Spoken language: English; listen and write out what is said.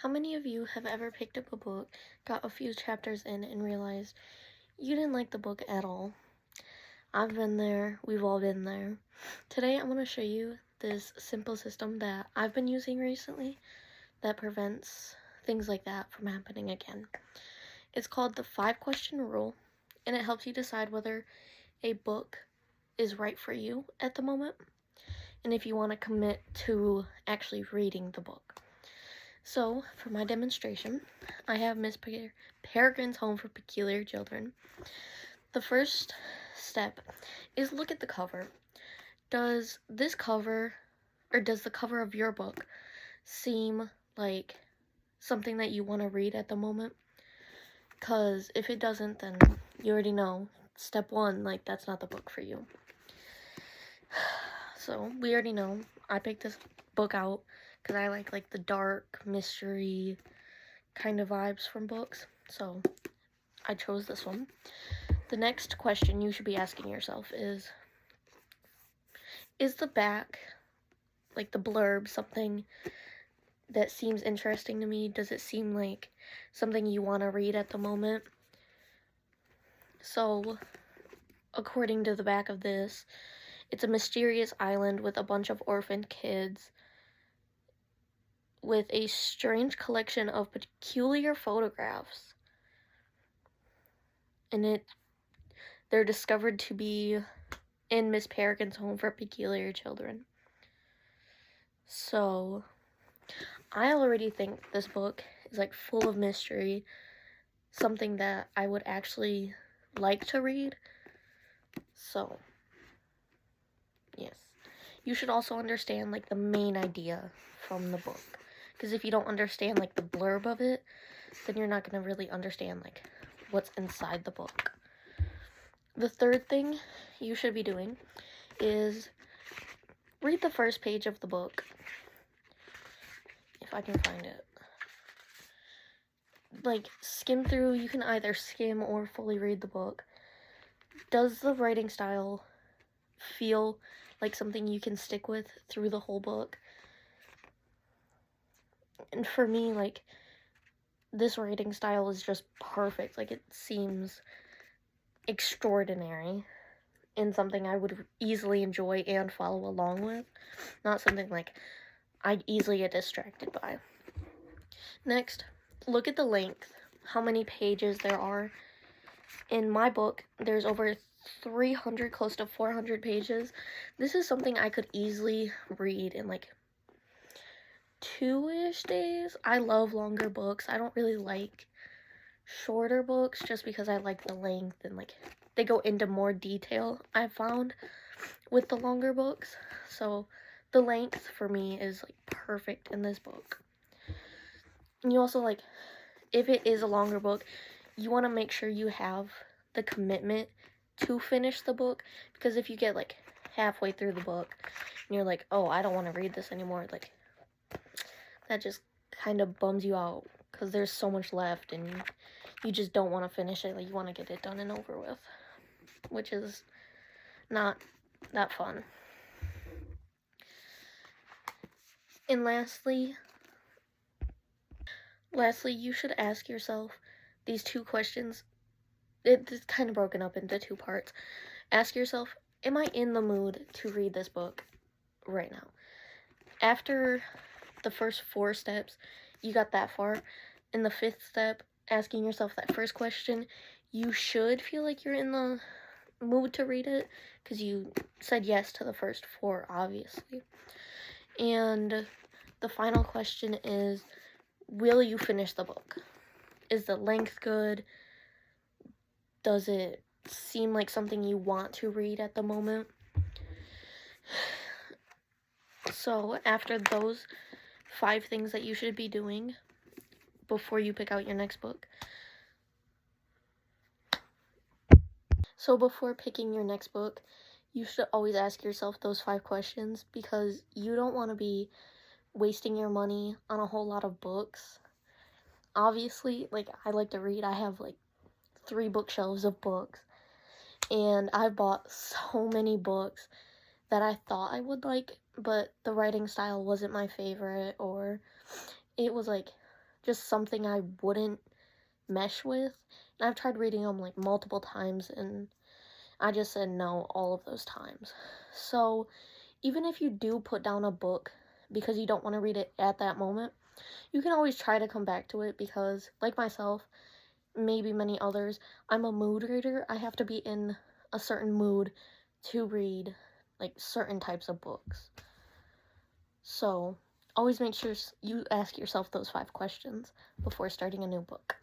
How many of you have ever picked up a book, got a few chapters in, and realized you didn't like the book at all? I've been there, we've all been there. Today I'm going to show you this simple system that I've been using recently that prevents things like that from happening again. It's called the 5-question rule, and it helps you decide whether a book is right for you at the moment, and if you want to commit to actually reading the book. So, for my demonstration, I have Miss Peregrine's Home for Peculiar Children. The first step is look at the cover. Does this cover, or does the cover of your book seem like something that you want to read at the moment? Because if it doesn't, then you already know. Step 1, that's not the book for you. So, we already know. I picked this book out because I like the dark, mystery kind of vibes from books. So, I chose this one. The next question you should be asking yourself is the back, the blurb, something that seems interesting to me? Does it seem like something you want to read at the moment? So, according to the back of this, it's a mysterious island with a bunch of orphaned kids with a strange collection of peculiar photographs. And they're discovered to be in Miss Peregrine's Home for Peculiar Children. So, I already think this book is full of mystery, something that I would actually like to read. So, yes. You should also understand the main idea from the book, because if you don't understand the blurb of it, then you're not going to really understand what's inside the book. The third thing you should be doing is read the first page of the book, if I can find it. Skim through. You can either skim or fully read the book. Does the writing style feel like something you can stick with through the whole book? And for me, this writing style is just perfect. It seems extraordinary and something I would easily enjoy and follow along with. Not something I'd easily get distracted by. Next, look at the length. How many pages there are. In my book, there's over 300, close to 400 pages. This is something I could easily read in 2-ish days. I love longer books. I don't really like shorter books just because I like the length and they go into more detail, I found, with the longer books. So the length for me is perfect in this book. And you also if it is a longer book, you want to make sure you have the commitment to finish the book, because if you get halfway through the book and you're oh, I don't want to read this anymore, that just kind of bums you out because there's so much left and you just don't want to finish it. You want to get it done and over with, which is not that fun. And lastly, you should ask yourself these 2 questions. It's kind of broken up into 2 parts. Ask yourself, am I in the mood to read this book right now? After the first 4 steps, you got that far. In the 5th step, asking yourself that first question, you should feel like you're in the mood to read it, because you said yes to the first 4, obviously. And the final question is, will you finish the book? Is the length good? Does it seem like something you want to read at the moment? So, after those 5 things that you should be doing before you pick out your next book. So, before picking your next book, you should always ask yourself those 5 questions, because you don't want to be wasting your money on a whole lot of books. Obviously, I like to read. I have 3 bookshelves of books, and I bought so many books that I thought I would like, but the writing style wasn't my favorite, or it was just something I wouldn't mesh with. And I've tried reading them like multiple times, and I just said no all of those times. So even if you do put down a book because you don't want to read it at that moment, you can always try to come back to it because, like myself, maybe many others, I'm a mood reader. I have to be in a certain mood to read like certain types of books. So always make sure you ask yourself those 5 questions before starting a new book.